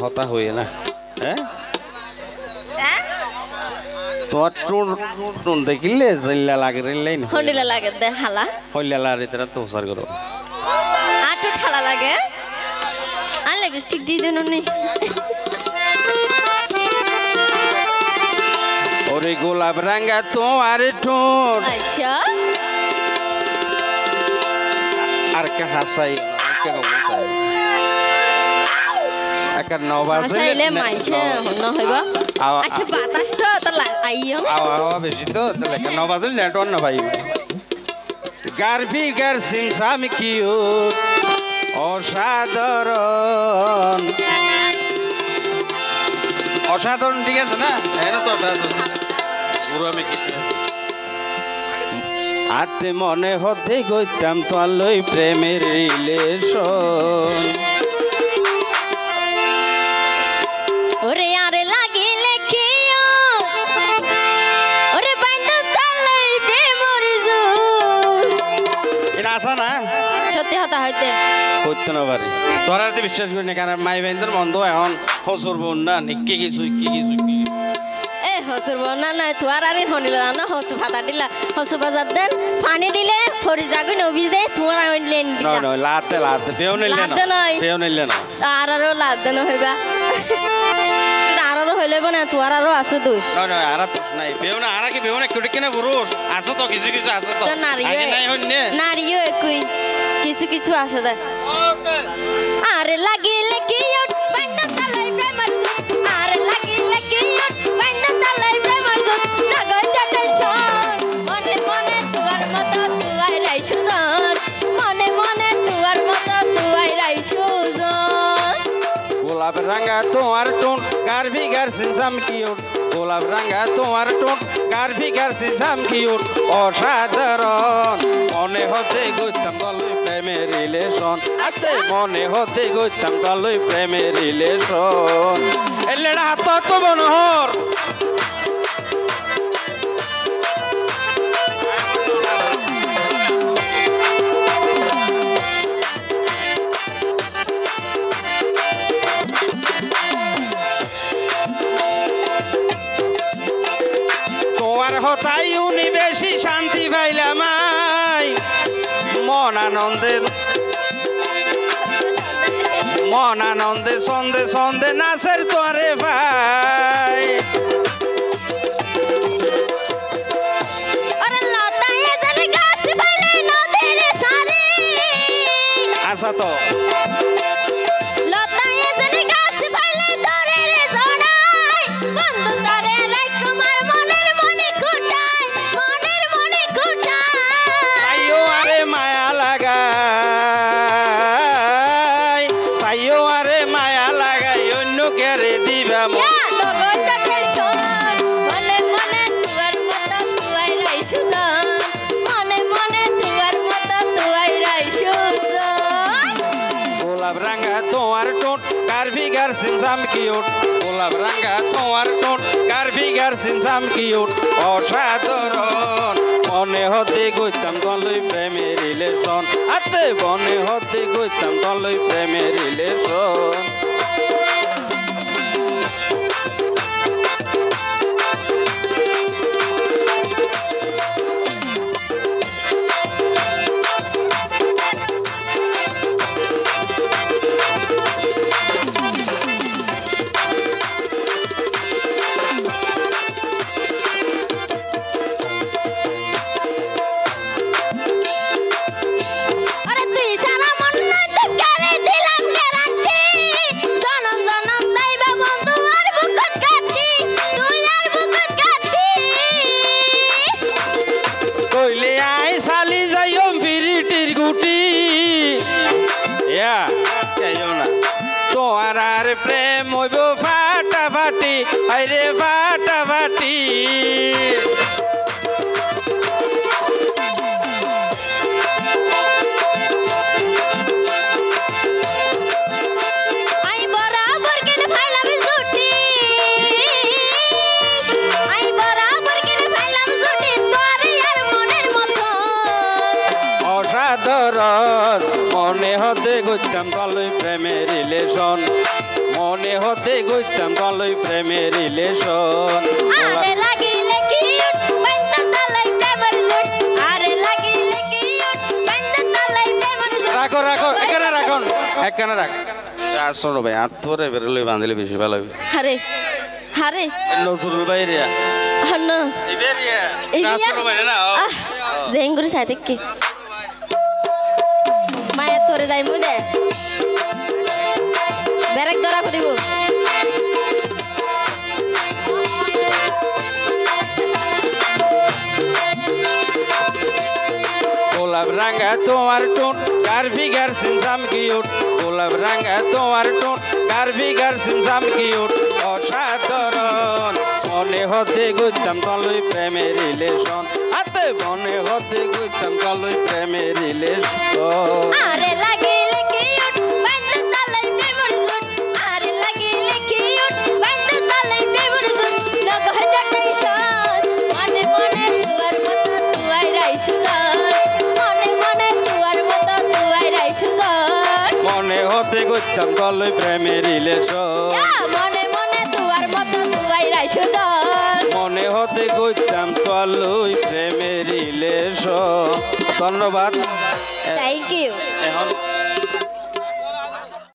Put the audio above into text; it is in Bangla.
হতা হয়ে না হ্যাঁ তোমার টুন দেখিলে জল্লা লাগে রেলাইন হন্ডিলা লাগে দে হালা হইলা লারে তেরা তো সার করো আটো ঠালা লাগে আর লিপস্টিক দি দেন নি ওরে গোলাপ রাঙ্গা তোমার ঠোঁট আচ্ছা আর কে হাসাই কে হাসাই একার হাসাইলে মাইছে হন হইবা আচ্ছা বাতাস তো তলা আইও আওয়া বেশি তো তাহলে কে নবাজল নেটওয়ার্ক না ভাই গারফি গার সিমসাম কিউট অসাধারণ অসাধারণ ঠিক আছে না এরা তো পুরো আমি আতে মনে হতে গইতাম তোমার লই প্রেমের রিলেশন ওরে আরে লাগিলে কিও ওরে বাইন্দু তালাই প্রেমর জু এটা আসা না সত্যি হতা হইতে হইতো না পারি তোরা তো বিশ্বাস করি না কারণ মাই বাইন্দর মন্দ এখন হসুর বোন না নিকে কিছু এ হসুর বনা না তোর আরে হনিলা না হসু ভাতা দিলা হসু বাজার দেন পানি দিলে ফরি জাগু নবি দে তোর আইলেন না না লাতে পেও নিলে না পেও নিলে না আরো লাদ দেন হইবা শুধু আরো হইলে বনা তোর আরো আছে দোষ না না আর তো নাই পেও না আর কি পেও না কেটে কেনে বুরুস আছে তো কিছু কিছু আছে তো আগে নাই হইনে নারিও একই কিছু কিছু আসে দে আরে লাগিলে কি বাইন্দা তালাই প্রেমর আরে লাগিলে কি বাইন্দা তালাই প্রেমর নাগা টেনশন মনে মনে তোর মতো তুই রাইছুজন মনে মনে তোর মতো তুই রাইছুজন গোলাপ রাঙ্গা তোমার টোন গারফি গার সিনসাম কিউট গোলাপ রাঙ্গা তোমার টোন গারফি গার সিনসাম কিউট অসাধারণ মনে হতে গইতাম গলই প্রেমের রিলেশন আছে মনে হতে গইতাম গলই প্রেমের রিলেশন এলেড়া হাত তো বনহর হতাই উনি বেশি শান্তি পাইলাম মন আনন্দে সন্ধে সন্ধে নাচের তোরে ভাই আচ্ছা তো সিনসাম কিউট গোলাপ রাঙ্গা তোমার টোন গারফি গার সিনসাম কিউট অসাধারণ মনে হতে গইতাম গলই প্রেমের রিলেশন আতে মনে হতে গইতাম গলই প্রেমের রিলেশন প্রেম হইব ফাটাফাটি আরে ফাটাফাটি অসাধারণ মনে হতে গইতাম গলই প্রেমের রিলেশন মনে হতে গইতাম তলই প্রেমের রিলেশন আরে লাগিলে কিউট বাইন্দা তালাই প্রেমের জুট আরে লাগিলে কিউট বাইন্দা তালাই প্রেমের জুট রাখো রাখো এখানে রাখ আসলো ভাই হাত ধরে বেরোলে বাঁধলে বেশি ভালো হবে হারে হারে নজরুল ভাই রিয়া হন্ন ইবেরিয়া আসলো ভাই না জেঙ্গুরি সাথে কি মায়া তোরে যাই মুদে বেরেক ধরা পড়িব গোলাপ রাঙা তোমার টোন কার ফিগার সিমসাম কিউট গোলাপ রাঙা তোমার টোন কার ফিগার সিমসাম কিউট অসাধারণ মনে হতে গইতাম তলই প্রেমের রিলেশন হাতে মনে হতে গইতাম তলই প্রেমের রিলেশন আরে লাগিলে কিউট বাইন্দা তালাই প্রেমের জুট আরে লাগিলে কিউট বাইন্দা তালাই প্রেমের জুট লগো হাজার টেনশন মনে মনে তুয়ার মতো তুয়াই রাইসুদান মনে মনে তুয়ার মতো তুয়াই রাইসুদান মনে হতে গইতাম তলই প্রেমের রিলেশন মনে মনে তুয়ার মতো তুয়াই রাইসুদান মনে হতে গইতাম তলই প্রেমের রিলেশন ধন্যবাদ থ্যাংক ইউ এখন